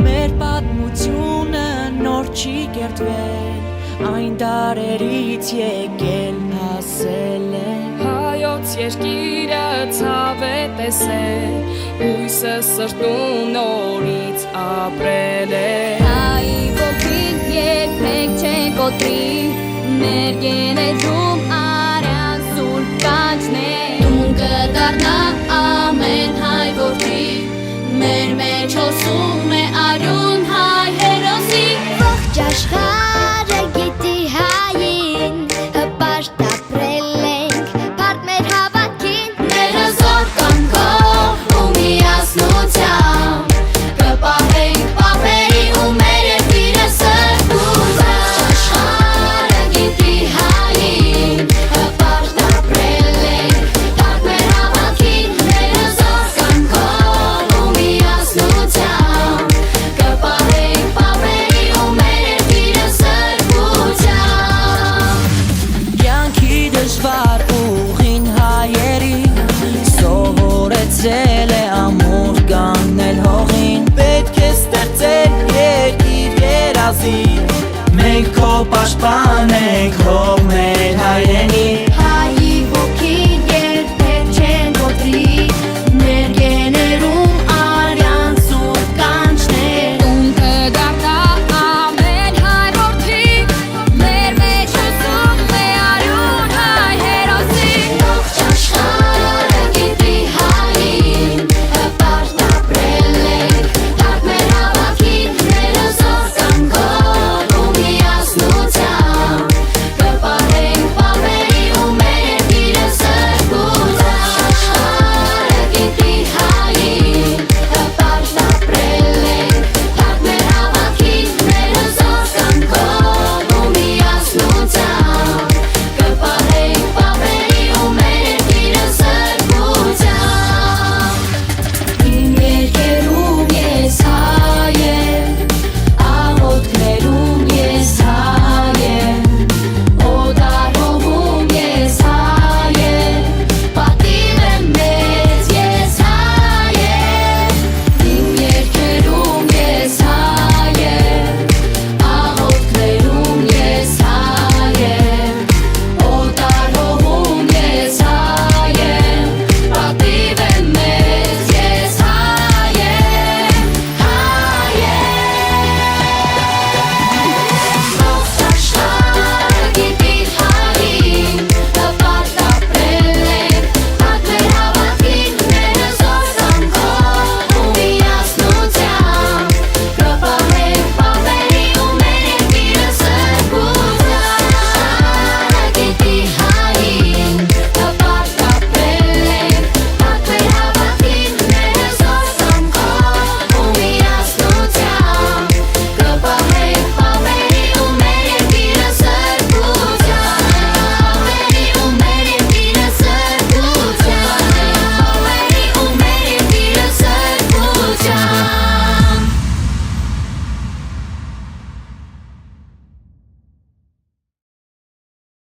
Մեր պատմությունը նոր չի կերտվել, այն դարերից եկել հասել է Հայոց երկիրը ցավ է տեսել, հույսը սրտում նորից ապրել է Հայի ոգին երբեք չեն կոտրի, մեր գեներում արյան սուրբ կանչն է Տուն կդառնա ամեն հայ որդի, մեր մեջ հոսում է արյուն հայ հերոսի Ողջ աշխարհը գիտի հային, հպարտ ապրել ենք, բարդ մեր հավատքին Մեր հզոր կամքով ու միասնությամբ Կպահենք պապերի ու մեր երկիրը սրբությամբ Ողջ աշխարհը գիտի հային, հպարտ ապրել ենք, բարդ մեր հավատքին Մեր հզոր կամքով ու միասնությամբ Կպահենք պապերի ու մեր երկիրը սրբությամբ Կյանքի դժվար ուղին հայերին Սովորեցրել է ամուր կանգնել հողին Պետք է ստեղծել երկիր երազի Մենք քո պաշտպան ենք հող մեր հայրենի